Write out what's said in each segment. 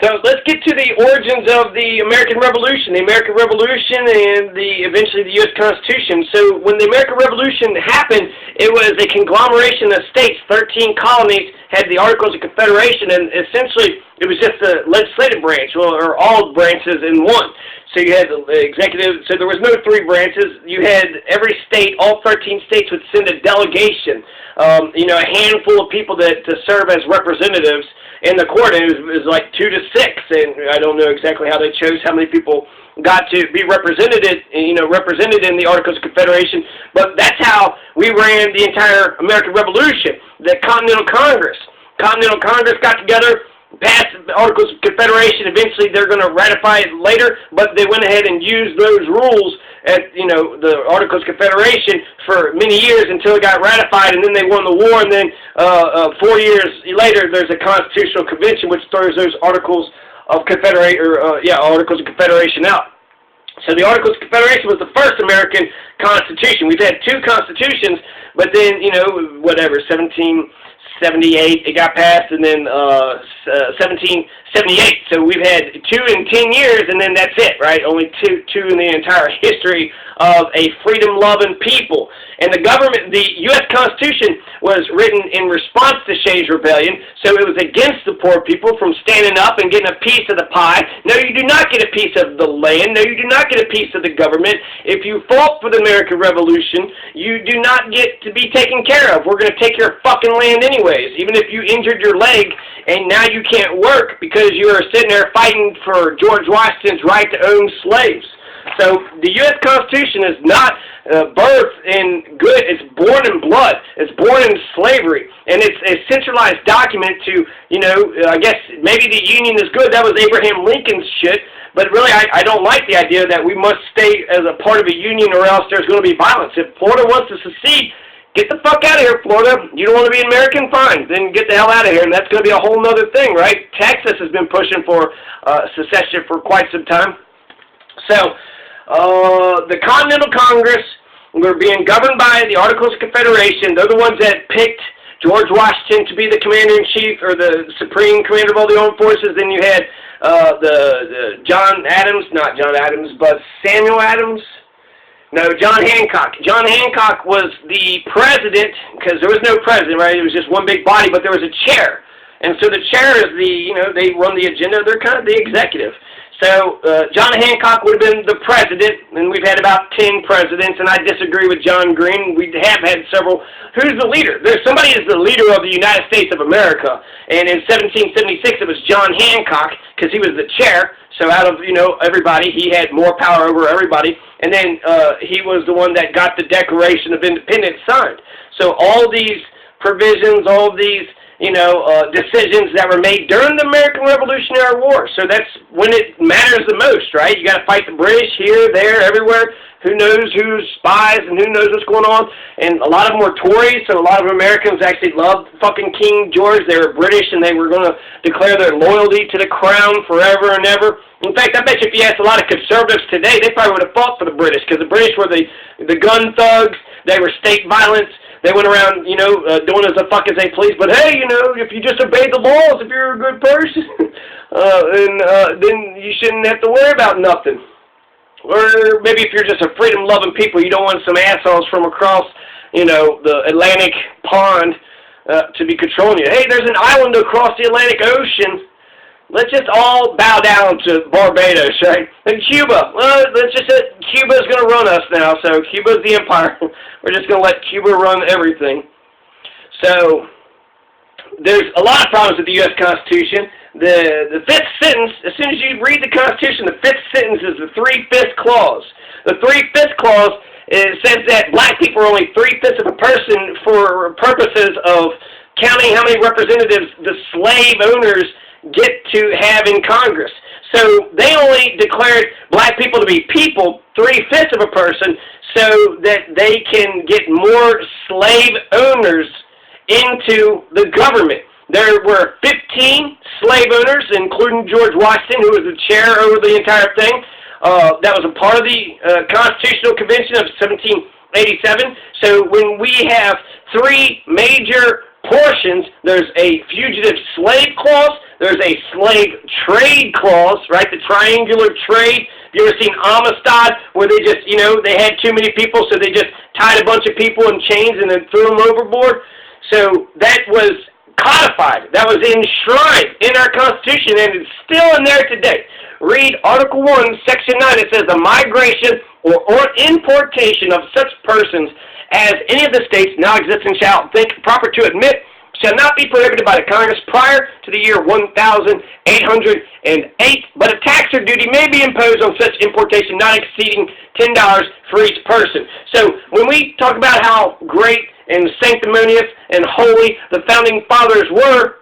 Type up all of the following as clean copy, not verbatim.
So let's get to the origins of the American Revolution. The American Revolution and eventually the U.S. Constitution. So when the American Revolution happened, it was a conglomeration of states. 13 colonies had the Articles of Confederation, and essentially it was just the legislative branch, or all branches in one. So you had the executive, so there was no three branches. You had every state, all 13 states would send a delegation, a handful of people to serve as representatives in the court, and it was like 2 to 6, and I don't know exactly how they chose how many people got to be represented in the Articles of Confederation, but that's how we ran the entire American Revolution. The Continental Congress got together, passed the Articles of Confederation. Eventually they're going to ratify it later, but they went ahead and used those rules at, the Articles of Confederation for many years until it got ratified, and then they won the war, and then 4 years later there's a Constitutional Convention which throws those Articles of Articles of Confederation out. So the Articles of Confederation was the first American Constitution. We've had two constitutions, but then, 1778 it got passed, and then 1778. So we've had 2 in 10 years, and then that's it, right? Only two in the entire history of a freedom-loving people. And the government, the U.S. Constitution was written in response to Shays' Rebellion, so it was against the poor people from standing up and getting a piece of the pie. No, you do not get a piece of the land. No, you do not get a piece of the government. If you fought for the American Revolution, you do not get to be taken care of. We're going to take your fucking land anyways, even if you injured your leg and now you can't work because you are sitting there fighting for George Washington's right to own slaves. So the U.S. Constitution is not birthed in good. It's born in blood. It's born in slavery. And it's a centralized document to, I guess maybe the Union is good. That was Abraham Lincoln's shit. But really, I don't like the idea that we must stay as a part of a union or else there's going to be violence. If Florida wants to secede, get the fuck out of here, Florida. You don't want to be American? Fine. Then get the hell out of here. And that's going to be a whole other thing, right? Texas has been pushing for secession for quite some time. So the Continental Congress were being governed by the Articles of Confederation. They're the ones that picked George Washington to be the commander-in-chief, or the supreme commander of all the armed forces. Then you had John Hancock. John Hancock was the president, because there was no president, right? It was just one big body, but there was a chair. And so the chair is they run the agenda. They're kind of the executive. So John Hancock would have been the president, and we've had about 10 presidents, and I disagree with John Green. We have had several. Who's the leader? Somebody is the leader of the United States of America, and in 1776 it was John Hancock, because he was the chair. So out of, everybody, he had more power over everybody, and then he was the one that got the Declaration of Independence signed. So all these provisions, all these decisions that were made during the American Revolutionary War. So that's when it matters the most, right? You got to fight the British here, there, everywhere. Who knows who's spies and who knows what's going on? And a lot of them were Tories, so a lot of Americans actually loved fucking King George. They were British, and they were going to declare their loyalty to the crown forever and ever. In fact, I bet you if you asked a lot of conservatives today, they probably would have fought for the British, because the British were the gun thugs. They were state violence. They went around, doing as the fuck as they please. But hey, if you just obey the laws, if you're a good person, then you shouldn't have to worry about nothing. Or maybe if you're just a freedom-loving people, you don't want some assholes from across, the Atlantic pond to be controlling you. Hey, there's an island across the Atlantic Ocean. Let's just all bow down to Barbados, right? And Cuba. Well, let's just say Cuba's going to run us now, so Cuba's the empire. We're just going to let Cuba run everything. So there's a lot of problems with the U.S. Constitution. The fifth sentence, as soon as you read the Constitution, the fifth sentence is the 3/5 clause. The 3/5 clause says that black people are only 3/5 of a person for purposes of counting how many representatives the slave owners get to have in Congress. So they only declared black people to be people, 3/5 of a person, so that they can get more slave owners into the government. There were 15 slave owners, including George Washington, who was the chair over the entire thing. That was a part of the Constitutional Convention of 1787. So when we have three major portions, there's a fugitive slave clause, There's a slave trade clause, right? The triangular trade. Have you ever seen Amistad, where they just, they had too many people, so they just tied a bunch of people in chains and then threw them overboard? So that was codified. That was enshrined in our Constitution, and it's still in there today. Read Article 1, Section 9. It says, the migration or importation of such persons as any of the states now existing shall think proper to admit shall not be prohibited by the Congress prior to the year 1808, but a tax or duty may be imposed on such importation not exceeding $10 for each person. So when we talk about how great and sanctimonious and holy the Founding Fathers were,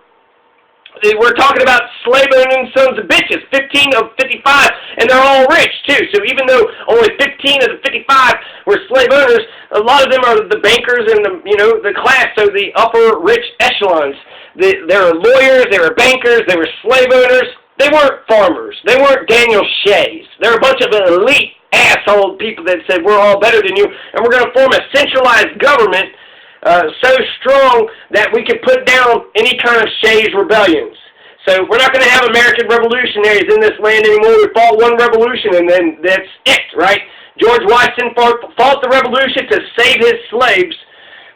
we're talking about slave-owning sons of bitches, 15 of 55, and they're all rich, too. So even though only 15 of the 55 were slave owners, a lot of them are the bankers and the class, so the upper rich echelons. They were lawyers, they were bankers, they were slave owners. They weren't farmers. They weren't Daniel Shays. They're a bunch of elite asshole people that said, we're all better than you, and we're going to form a centralized government so strong that we can put down any kind of Shays rebellions. So we're not going to have American revolutionaries in this land anymore. We fought one revolution, and then that's it, right? George Washington fought the revolution to save his slaves,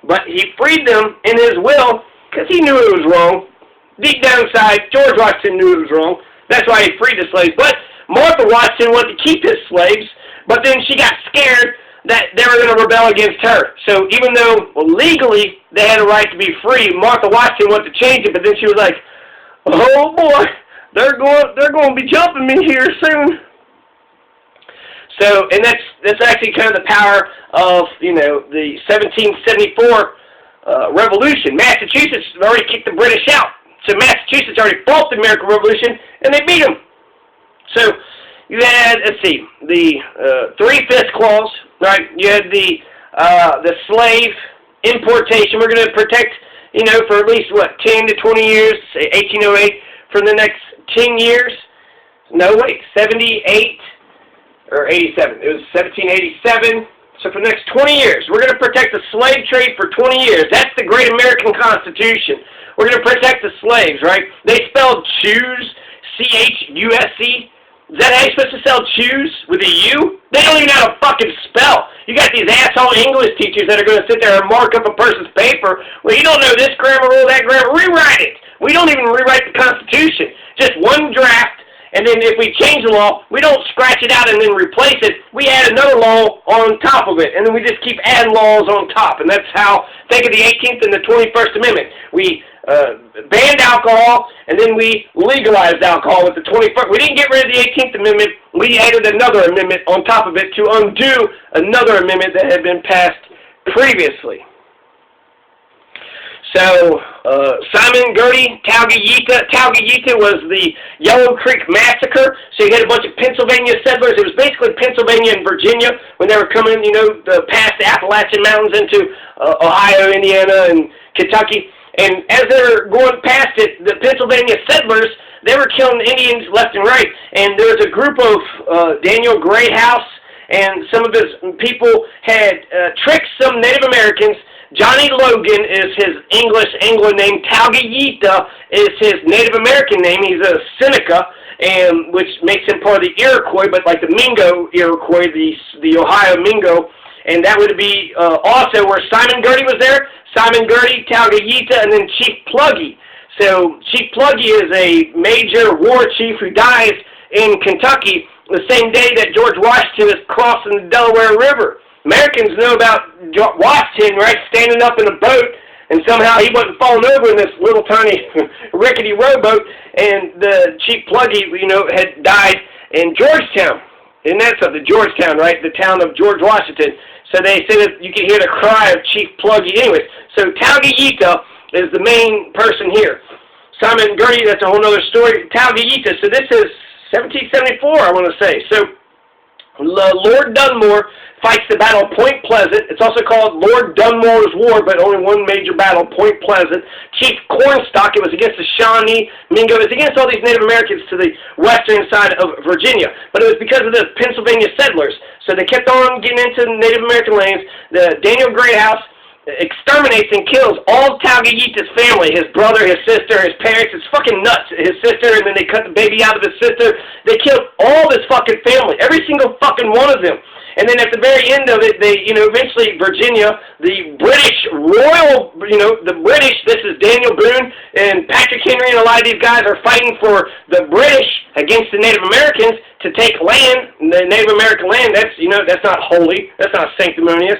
but he freed them in his will because he knew it was wrong. Deep down inside, George Washington knew it was wrong. That's why he freed the slaves. But Martha Washington wanted to keep his slaves, but then she got scared that they were going to rebel against her. So even though legally they had a right to be free, Martha Washington wanted to change it, but then she was like, oh boy, they're going to be jumping me here soon. So, and that's actually kind of the power of, the 1774 revolution. Massachusetts already kicked the British out. So Massachusetts already fought the American Revolution, and they beat them. So you had, let's see, the 3/5 clause, right? You had the slave importation. We're going to protect, for at least, 10 to 20 years, say 1808, for the next 10 years. No, wait, 78 or 87. It was 1787. So for the next 20 years, we're going to protect the slave trade for 20 years. That's the great American Constitution. We're going to protect the slaves, right? They spelled choose, C-H-U-S-E. Is that how you're supposed to spell choose? With a U? They don't even know how to fucking spell. You got these asshole English teachers that are going to sit there and mark up a person's paper. Well, you don't know this grammar rule, that grammar. Rewrite it. We don't even rewrite the Constitution. Just one draft, and then if we change the law, we don't scratch it out and then replace it. We add another law on top of it, and then we just keep adding laws on top. And that's how, think of the 18th and the 21st Amendment. We banned alcohol, and then we legalized alcohol with the 21st. We didn't get rid of the 18th Amendment. We added another amendment on top of it to undo another amendment that had been passed previously. So, Simon Girty, Talgayita was the Yellow Creek Massacre. So you had a bunch of Pennsylvania settlers. It was basically Pennsylvania and Virginia when they were coming, past the Appalachian Mountains into Ohio, Indiana, and Kentucky. And as they were going past it, the Pennsylvania settlers, they were killing Indians left and right. And there was a group of Daniel Greyhouse and some of his people had tricked some Native Americans. Johnny Logan is his English Anglo name. Talgayita is his Native American name. He's a Seneca, and which makes him part of the Iroquois, but like the Mingo Iroquois, the Ohio Mingo. And that would be also where Simon Girty was there. Simon Girty, Talgayita, and then Chief Pluggy. So Chief Pluggy is a major war chief who dies in Kentucky the same day that George Washington is crossing the Delaware River. Americans know about Washington, right, standing up in a boat, and somehow he wasn't falling over in this little tiny rickety rowboat, and the Chief Pluggy, had died in Georgetown. Isn't that something? Georgetown, right? The town of George Washington. So they say that you can hear the cry of Chief Pluggy. Anyways, so Talgayita is the main person here. Simon Girty, that's a whole other story. Talgayita, so this is 1774, I want to say. So Lord Dunmore fights the Battle of Point Pleasant. It's also called Lord Dunmore's War, but only one major battle, Point Pleasant. Chief Cornstalk, it was against the Shawnee, Mingo. It was against all these Native Americans to the western side of Virginia. But it was because of the Pennsylvania settlers. So they kept on getting into Native American lands. The Daniel Greyhouse exterminates and kills all Talgayita's family, his brother, his sister, his parents. It's fucking nuts. His sister, and then they cut the baby out of his sister. They killed all his fucking family, every single fucking one of them. And then at the very end of it, they, eventually Virginia, the British royal, the British, this is Daniel Boone and Patrick Henry, and a lot of these guys are fighting for the British against the Native Americans to take land, the Native American land. That's, that's not holy. That's not sanctimonious.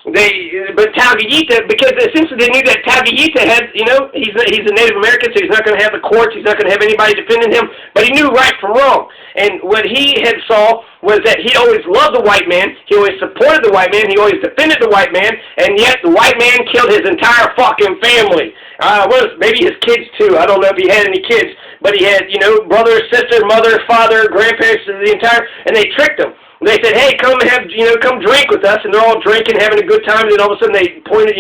But Talgayita, because essentially they knew that Talgayita had, he's a Native American, so he's not going to have the courts, he's not going to have anybody defending him, but he knew right from wrong. And what he had saw was that he always loved the white man, he always supported the white man, he always defended the white man, and yet the white man killed his entire fucking family. Maybe his kids too, I don't know if he had any kids, but he had, brother, sister, mother, father, grandparents, and they tricked him. They said, hey, come drink with us, and they're all drinking, having a good time, and then all of a sudden they pointed,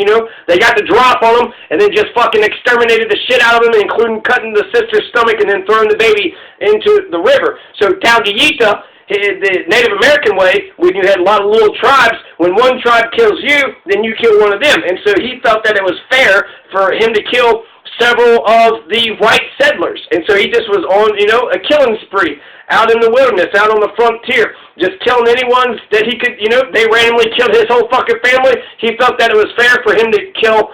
they got the drop on them, and then just fucking exterminated the shit out of them, including cutting the sister's stomach and then throwing the baby into the river. So Talgayita, the Native American way, when you had a lot of little tribes, when one tribe kills you, then you kill one of them. And so he felt that it was fair for him to kill several of the white settlers. And so he just was on, a killing spree out in the wilderness, out on the frontier, just killing anyone that he could, they randomly killed his whole fucking family. He felt that it was fair for him to kill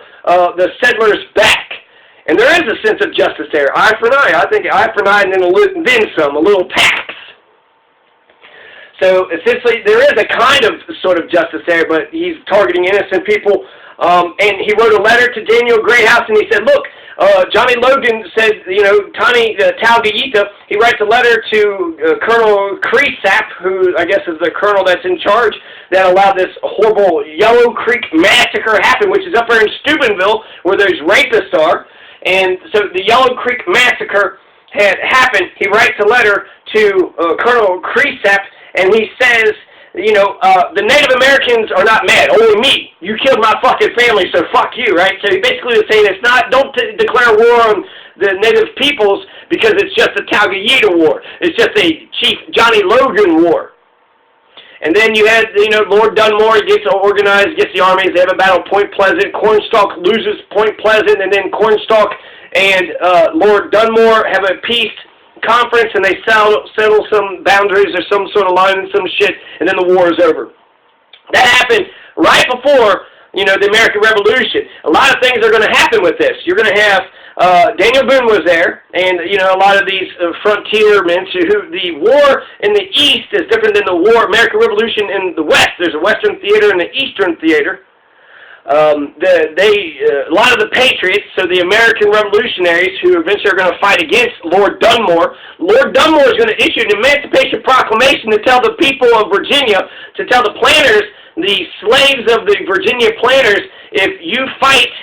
the settlers back. And there is a sense of justice there. Eye for an eye. I think eye for an eye and then some, a little tax. So essentially there is a kind of sort of justice there, but he's targeting innocent people. And he wrote a letter to Daniel Greathouse, and he said, look, Johnny Logan said, Talgayita, he writes a letter to Colonel Creasap, who I guess is the colonel that's in charge, that allowed this horrible Yellow Creek Massacre happen, which is up there in Steubenville, where those rapists are. And so the Yellow Creek Massacre had happened. He writes a letter to Colonel Creasap, and he says, the Native Americans are not mad, only me. You killed my fucking family, so fuck you, right? So he basically was saying don't declare war on the Native peoples because it's just a Talgayita war. It's just a Chief Johnny Logan war. And then you had, Lord Dunmore, he gets organized, gets the armies, they have a battle at Point Pleasant. Cornstalk loses Point Pleasant, and then Cornstalk and Lord Dunmore have a peace conference, and they settle some boundaries or some sort of line and some shit, and then the war is over. That happened right before, the American Revolution. A lot of things are going to happen with this. You're going to have, Daniel Boone was there, and, a lot of these frontiermen, who the war in the East is different than the American Revolution in the West. There's a Western theater and an Eastern theater. A lot of the patriots, so the American revolutionaries who eventually are going to fight against Lord Dunmore, Lord Dunmore is going to issue an Emancipation Proclamation to tell the people of Virginia, to tell the planters, the slaves of the Virginia planters, if you fight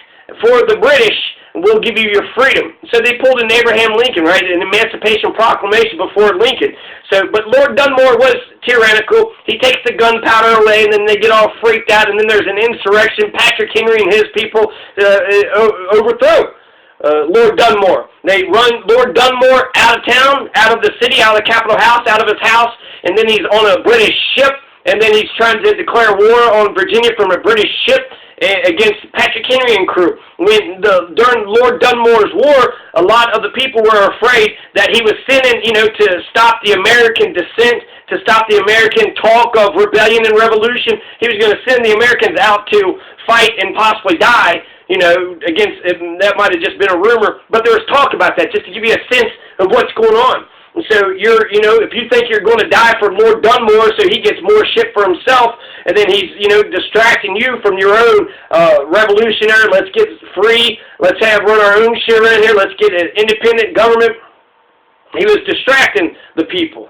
for the British, we'll give you your freedom. So they pulled an Abraham Lincoln, right, an Emancipation Proclamation before Lincoln. But Lord Dunmore was tyrannical. He takes the gunpowder away, and then they get all freaked out, and then there's an insurrection. Patrick Henry and his people overthrow Lord Dunmore. They run Lord Dunmore out of town, out of the city, out of the Capitol House, out of his house, and then he's on a British ship, and then he's trying to declare war on Virginia from a British ship against Patrick Henry and crew. During Lord Dunmore's war, a lot of the people were afraid that he was sending, to stop the American dissent, to stop the American talk of rebellion and revolution. He was going to send the Americans out to fight and possibly die, against, that might have just been a rumor, but there was talk about that, just to give you a sense of what's going on. So if you think you're going to die for Lord Dunmore so he gets more shit for himself, and then he's, distracting you from your own revolutionary, let's get free, let's run our own shit around here, let's get an independent government. He was distracting the people.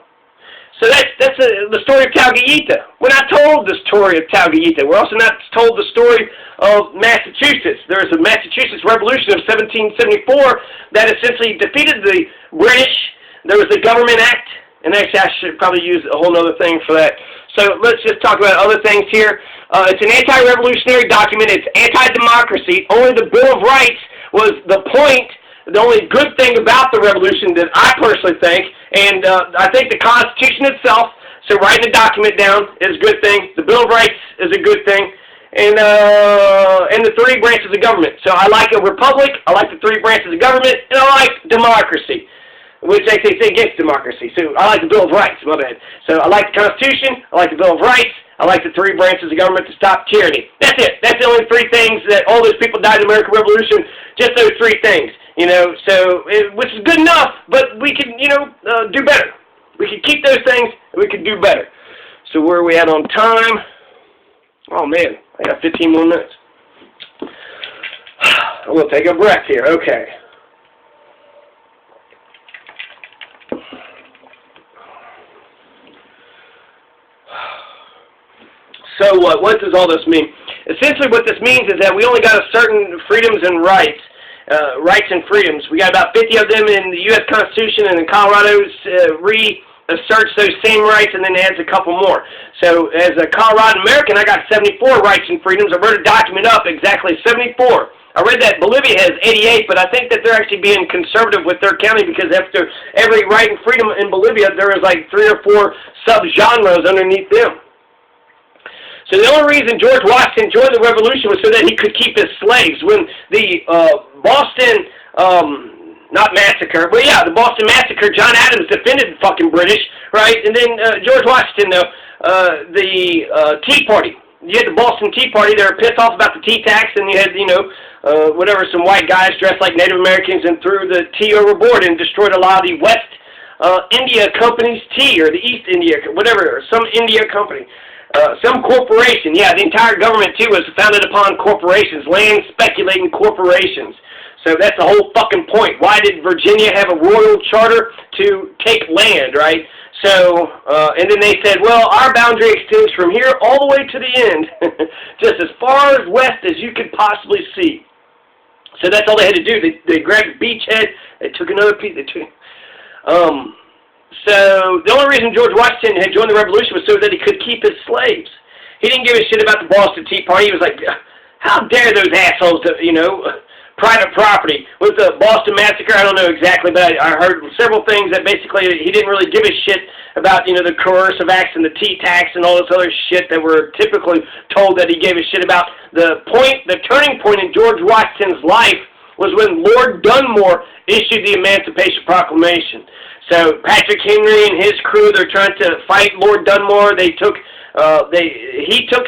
So that's the story of Talgayita. We're not told the story of Talgayita. We're also not told the story of Massachusetts. There was a Massachusetts Revolution of 1774 that essentially defeated the British. There was the Government Act, and actually I should probably use a whole other thing for that. So let's just talk about other things here. It's an anti-revolutionary document. It's anti-democracy. Only the Bill of Rights was the point, the only good thing about the revolution that I personally think, and I think the Constitution itself, so writing the document down is a good thing. The Bill of Rights is a good thing. and the three branches of government. So I like a republic, I like the three branches of government, and I like democracy, which they say against democracy. So I like the Bill of Rights, my bad. So I like the Constitution, I like the Bill of Rights, I like the three branches of government to stop tyranny. That's it. That's the only three things that all those people died in the American Revolution, just those three things. You know, so, which is good enough, but we can, you know, do better. We can keep those things, and we can do better. So where are we at on time? Oh, man, I got 15 more minutes. I'm going to take a breath here. Okay. So what does all this mean? Essentially what this means is that we only got a certain freedoms and rights. Rights and freedoms. We got about 50 of them in the U.S. Constitution, and in Colorado's reasserts those same rights and then adds a couple more. So as a Colorado American, I got 74 rights and freedoms. I wrote a document up, exactly 74. I read that Bolivia has 88, but I think that they're actually being conservative with their county, because after every right and freedom in Bolivia, there is like 3 or 4 sub-genres underneath them. So the only reason George Washington joined the Revolution was so that he could keep his slaves. When the Boston, not Massacre, but yeah, the Boston Massacre, John Adams defended the fucking British, right? And then George Washington, the Tea Party. You had the Boston Tea Party. They were pissed off about the tea tax, and you had, you know, whatever, some white guys dressed like Native Americans and threw the tea overboard and destroyed a lot of the West India Company's tea, or the East India, whatever, some India company. Some corporation, yeah, the entire government, too, was founded upon corporations, land speculating corporations. So that's the whole fucking point. Why did Virginia have a royal charter to take land, right? So, and then they said, well, our boundary extends from here all the way to the end, just as far as west as you could possibly see. So that's all they had to do. They grabbed a beachhead, they took another piece, So the only reason George Washington had joined the Revolution was so that he could keep his slaves. He didn't give a shit about the Boston Tea Party. He was like, how dare those assholes, you know, private property. With the Boston Massacre, I don't know exactly, but I heard several things that basically he didn't really give a shit about, you know, the coercive acts and the tea tax and all this other shit that we're typically told that he gave a shit about. The turning point in George Washington's life was when Lord Dunmore issued the Emancipation Proclamation. So Patrick Henry and his crew, they're trying to fight Lord Dunmore. He took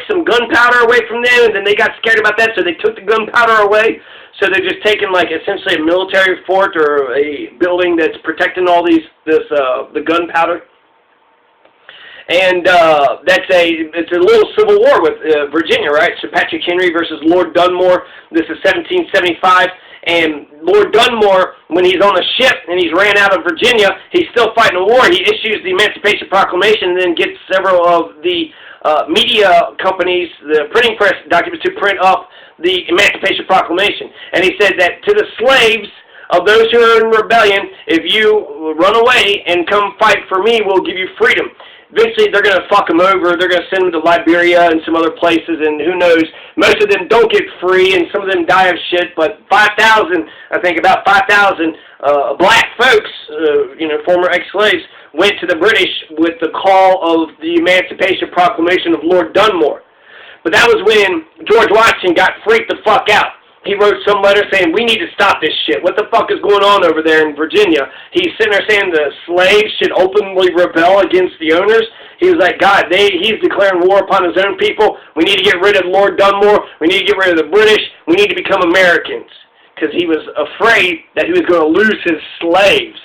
some gunpowder away from them, and then they got scared about that, so they took the gunpowder away. So they're just taking like essentially a military fort or a building that's protecting all the gunpowder. And it's a little civil war with Virginia, right? So Patrick Henry versus Lord Dunmore. This is 1775. And Lord Dunmore, when he's on the ship and he's ran out of Virginia, he's still fighting a war. He issues the Emancipation Proclamation and then gets several of the media companies, the printing press documents, to print up the Emancipation Proclamation. And he said that to the slaves of those who are in rebellion, if you run away and come fight for me, we'll give you freedom. Eventually, they're going to fuck them over. They're going to send them to Liberia and some other places, and who knows. Most of them don't get free, and some of them die of shit, but 5,000, I think about 5,000 black folks, you know, former ex-slaves, went to the British with the call of the Emancipation Proclamation of Lord Dunmore. But that was when George Washington got freaked the fuck out. He wrote some letter saying, we need to stop this shit. What the fuck is going on over there in Virginia? He's sitting there saying the slaves should openly rebel against the owners. He was like, God, he's declaring war upon his own people. We need to get rid of Lord Dunmore. We need to get rid of the British. We need to become Americans. Because he was afraid that he was going to lose his slaves.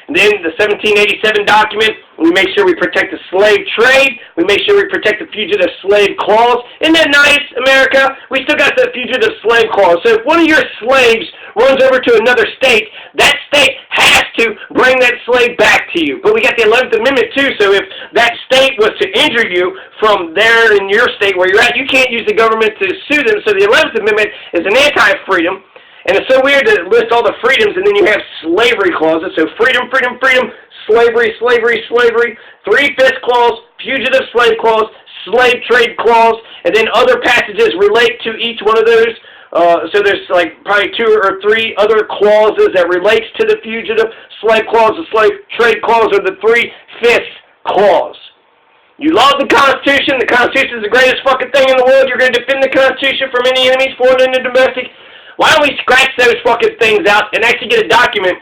And then the 1787 document, we make sure we protect the slave trade. We make sure we protect the Fugitive Slave Clause. Isn't that nice, America? We still got the Fugitive Slave Clause. So if one of your slaves runs over to another state, that state has to bring that slave back to you. But we got the 11th Amendment, too, so if that state was to injure you from there in your state where you're at, you can't use the government to sue them. So the 11th Amendment is an anti-freedom. And it's so weird to list all the freedoms, and then you have slavery clauses. So freedom, freedom, freedom, slavery, slavery, slavery, 3/5 clause, fugitive slave clause, slave trade clause, and then other passages relate to each one of those. So there's like probably 2 or 3 other clauses that relates to the fugitive slave clause, the slave trade clause, or the 3/5 clause. You love the Constitution. The Constitution is the greatest fucking thing in the world. You're going to defend the Constitution from any enemies, foreign and domestic. Why don't we scratch those fucking things out and actually get a document?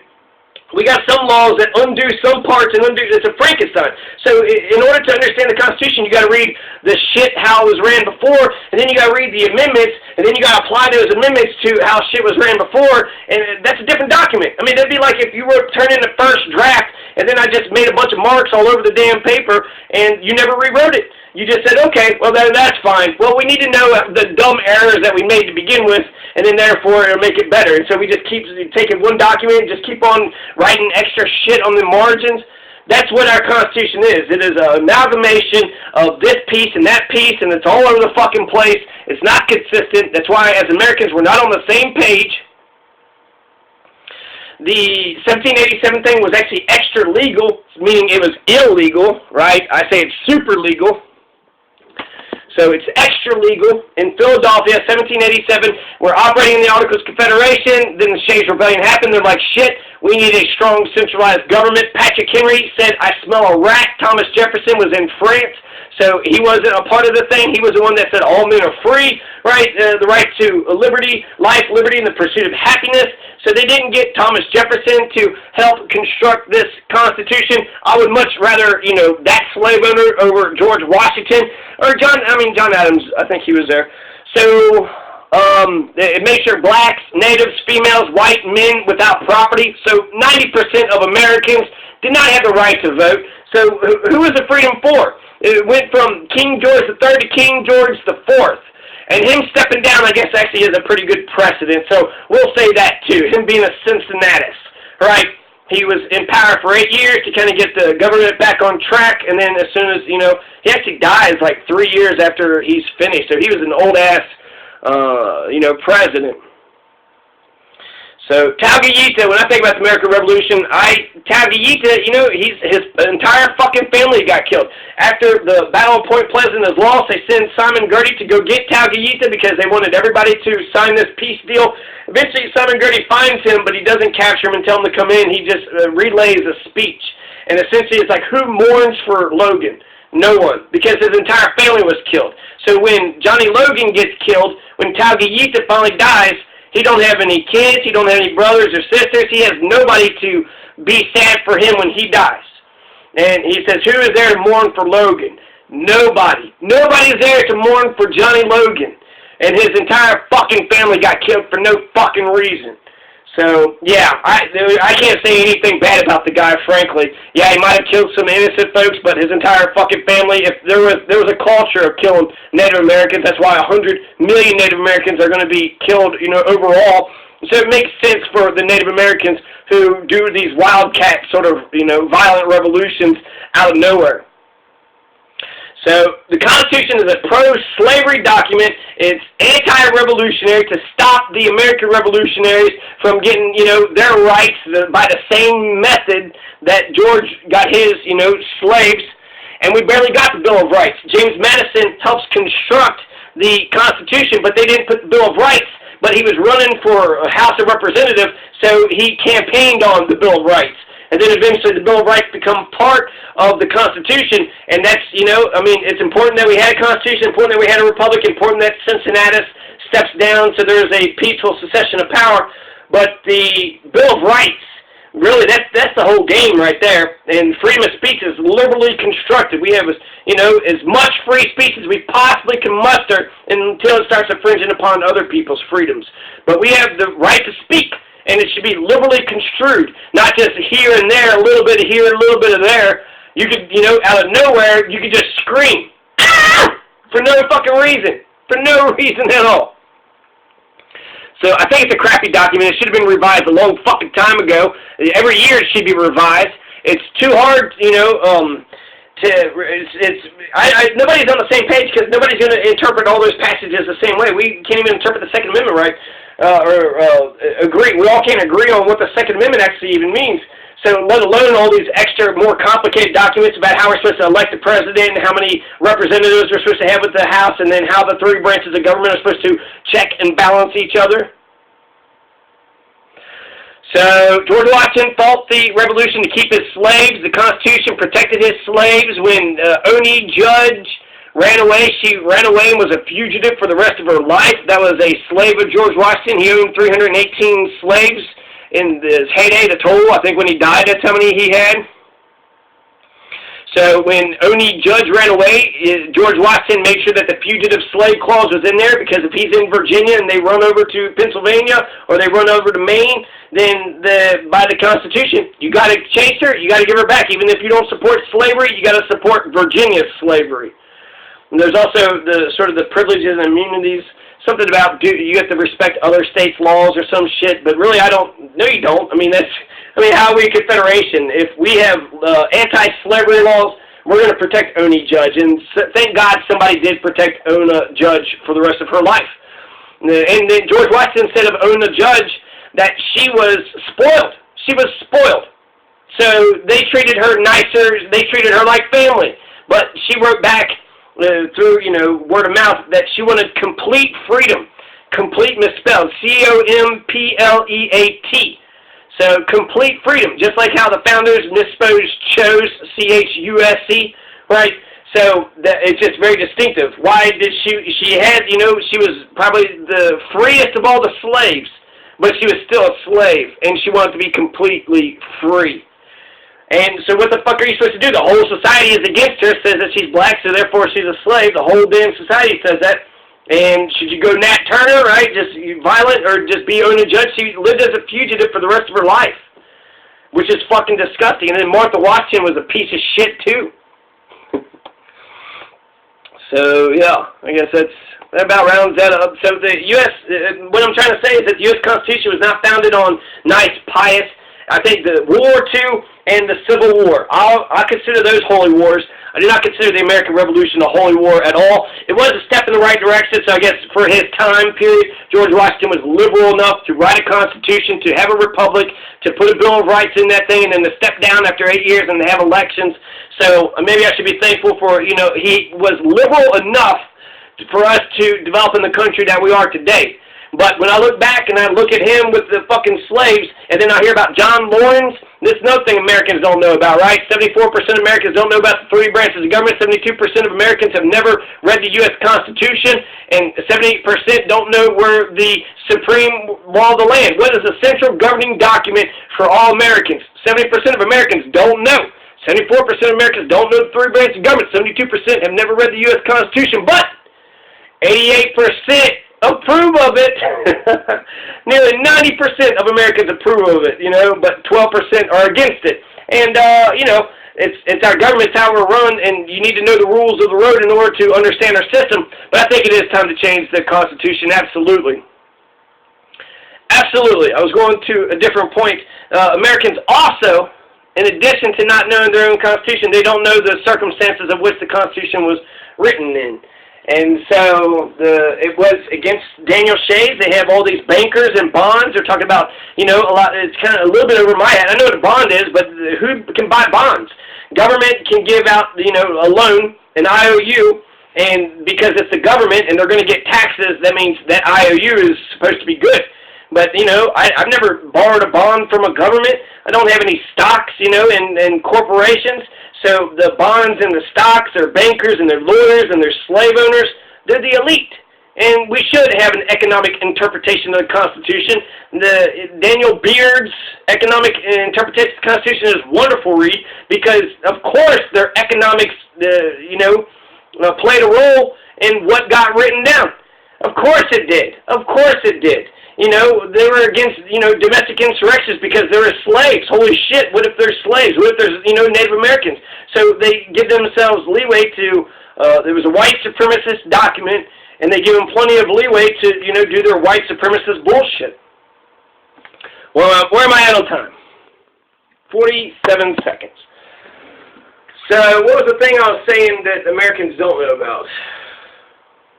We got some laws that undo some parts and undo. It's a Frankenstein. So in order to understand the Constitution, you got to read the shit how it was ran before, and then you got to read the amendments, and then you got to apply those amendments to how shit was ran before, and that's a different document. I mean, that'd be like if you were turning the first draft, and then I just made a bunch of marks all over the damn paper, and you never rewrote it. You just said, okay, well, that's fine. Well, we need to know the dumb errors that we made to begin with, and then therefore it'll make it better. And so we just keep taking one document and just keep on writing extra shit on the margins. That's what our Constitution is. It is an amalgamation of this piece, and it's all over the fucking place. It's not consistent. That's why, as Americans, we're not on the same page. The 1787 thing was actually extra legal, meaning it was illegal, right? I say it's super legal. So it's extra legal. In Philadelphia, 1787, we're operating in the Articles of Confederation. Then the Shays Rebellion happened. They're like, shit, we need a strong centralized government. Patrick Henry said, I smell a rat. Thomas Jefferson was in France, so he wasn't a part of the thing. He was the one that said all men are free, right? The right to liberty, life, liberty, and the pursuit of happiness. So they didn't get Thomas Jefferson to help construct this Constitution. I would much rather, that slave owner over George Washington or John Adams. I think he was there. So it makes sure blacks, natives, females, white men without property. So 90% of Americans did not have the right to vote. So who was the freedom for? It went from King George III to King George IV. And him stepping down, I guess, actually is a pretty good precedent. So we'll say that, too. Him being a Cincinnatus, right? He was in power for 8 years to kind of get the government back on track. And then as soon as, he actually dies like 3 years after he's finished. So he was an old-ass, president. So Taugeeta, when I think about the American Revolution, Taugeeta, his entire fucking family got killed. After the Battle of Point Pleasant is lost, they send Simon Girty to go get Taugeeta because they wanted everybody to sign this peace deal. Eventually, Simon Girty finds him, but he doesn't capture him and tell him to come in. He just relays a speech. And essentially, it's like, who mourns for Logan? No one, because his entire family was killed. So when Johnny Logan gets killed, when Taugeeta finally dies, he don't have any kids, he don't have any brothers or sisters, he has nobody to be sad for him when he dies. And he says, who is there to mourn for Logan? Nobody. Nobody's there to mourn for Johnny Logan. And his entire fucking family got killed for no fucking reason. So, yeah, I can't say anything bad about the guy, frankly. Yeah, he might have killed some innocent folks, but his entire fucking family, if there was a culture of killing Native Americans, that's why 100 million Native Americans are going to be killed, overall. So it makes sense for the Native Americans who do these wildcat sort of, violent revolutions out of nowhere. So the Constitution is a pro-slavery document. It's anti-revolutionary to stop the American revolutionaries from getting, their rights by the same method that George got his, slaves. And we barely got the Bill of Rights. James Madison helps construct the Constitution, but they didn't put the Bill of Rights. But he was running for a House of Representatives, so he campaigned on the Bill of Rights. And then eventually the Bill of Rights become part of the Constitution, and that's, it's important that we had a Constitution, important that we had a Republic, important that Cincinnatus steps down so there's a peaceful succession of power. But the Bill of Rights, really, that's the whole game right there. And freedom of speech is liberally constructed. We have, as much free speech as we possibly can muster until it starts infringing upon other people's freedoms. But we have the right to speak. And it should be liberally construed, not just here and there, a little bit of here, a little bit of there. You could, out of nowhere, you could just scream, ah! For no fucking reason. For no reason at all. So I think it's a crappy document. It should have been revised a long fucking time ago. Every year it should be revised. It's too hard, nobody's on the same page because nobody's going to interpret all those passages the same way. We can't even interpret the Second Amendment right. Agree. We all can't agree on what the Second Amendment actually even means. So let alone all these extra, more complicated documents about how we're supposed to elect the president and how many representatives we're supposed to have at the House and then how the three branches of government are supposed to check and balance each other. So George Washington fought the Revolution to keep his slaves. The Constitution protected his slaves. When Oni Judge ran away, she ran away and was a fugitive for the rest of her life. That was a slave of George Washington. He owned 318 slaves in his heyday, the total. I think when he died, that's how many he had. So when Oni Judge ran away, George Washington made sure that the fugitive slave clause was in there, because if he's in Virginia and they run over to Pennsylvania or they run over to Maine, then by the Constitution, you got to chase her, you got to give her back. Even if you don't support slavery, you got to support Virginia's slavery. And there's also the sort of the privileges and immunities, something about you have to respect other states' laws or some shit, but really I don't. No, you don't. I mean, how are we a confederation? If we have anti-slavery laws, we're going to protect Oni Judge. And thank God somebody did protect Ona Judge for the rest of her life. And then George Washington said of Ona Judge that she was spoiled. She was spoiled. So they treated her nicer. They treated her like family. But she wrote back through, word of mouth that she wanted complete freedom. Complete misspelled. C-O-M-P-L-E-A-T. So, complete freedom, just like how the founders misspelled chose, C-H-U-S-E, right? So, it's just very distinctive. Why did she had, she was probably the freest of all the slaves, but she was still a slave, and she wanted to be completely free. And so what the fuck are you supposed to do? The whole society is against her, says that she's black, so therefore she's a slave. The whole damn society says that. And should you go Nat Turner, right, just violent, or just be Ona Judge? She lived as a fugitive for the rest of her life, which is fucking disgusting. And then Martha Washington was a piece of shit, too. So, yeah, I guess that about rounds that up. So the U.S., what I'm trying to say is that the U.S. Constitution was not founded on nice, pious, I think the World War II and the Civil War. I consider those holy wars. I do not consider the American Revolution a holy war at all. It was a step in the right direction, so I guess for his time period, George Washington was liberal enough to write a constitution, to have a republic, to put a Bill of Rights in that thing, and then to step down after 8 years and to have elections. So maybe I should be thankful for, he was liberal enough for us to develop in the country that we are today. But when I look back and I look at him with the fucking slaves, and then I hear about John Lawrence, this is another thing Americans don't know about, right? 74% of Americans don't know about the three branches of government. 72% of Americans have never read the U.S. Constitution, and 78% don't know where the supreme law of the land. What is the central governing document for all Americans? 70% of Americans don't know. 74% of Americans don't know the three branches of government. 72% have never read the U.S. Constitution, but 88% approve of it. Nearly 90% of Americans approve of it, but 12% are against it. And, it's our government, it's how we're run, and you need to know the rules of the road in order to understand our system. But I think it is time to change the Constitution, absolutely. Absolutely. I was going to a different point. Americans also, in addition to not knowing their own Constitution, they don't know the circumstances of which the Constitution was written in. And so it was against Daniel Shays. They have all these bankers and bonds. They're talking about, a lot. It's kind of a little bit over my head. I know what a bond is, but who can buy bonds? Government can give out, a loan, an IOU, and because it's the government and they're going to get taxes, that means that IOU is supposed to be good. But, I've never borrowed a bond from a government. I don't have any stocks, in corporations. So the bonds and the stocks, they're bankers and they're lawyers and they're slave owners. They're the elite. And we should have an economic interpretation of the Constitution. Daniel Beard's economic interpretation of the Constitution is a wonderful read because, of course, their economics, played a role in what got written down. Of course it did. Of course it did. They were against, domestic insurrections because they were slaves. Holy shit, what if they're slaves? What if there's, Native Americans? So they give themselves leeway to, there was a white supremacist document, and they give them plenty of leeway to, do their white supremacist bullshit. Well, where am I at on time? 47 seconds. So, what was the thing I was saying that Americans don't know about?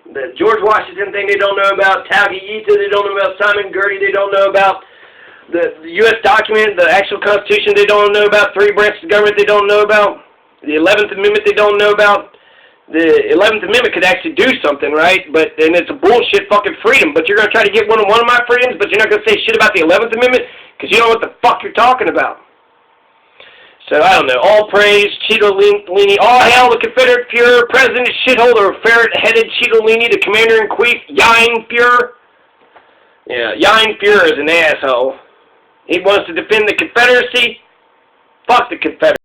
The George Washington thing they don't know about, Talgeeta they don't know about, Simon Girty they don't know about, the U.S. document, the actual Constitution they don't know about, three branches of government they don't know about, the 11th Amendment they don't know about. The 11th Amendment could actually do something, right? And it's a bullshit fucking freedom, but you're going to try to get one of my freedoms, but you're not going to say shit about the 11th Amendment? because you know what the fuck you're talking about. So, I don't know. All praise, Cheetolini. All hail the Confederate Fuhrer, President Shitholder, ferret-headed Cheetolini, the Commander-in-Chief, Yine Fuhrer. Yeah, Yine Fuhrer is an asshole. He wants to defend the Confederacy. Fuck the Confederacy.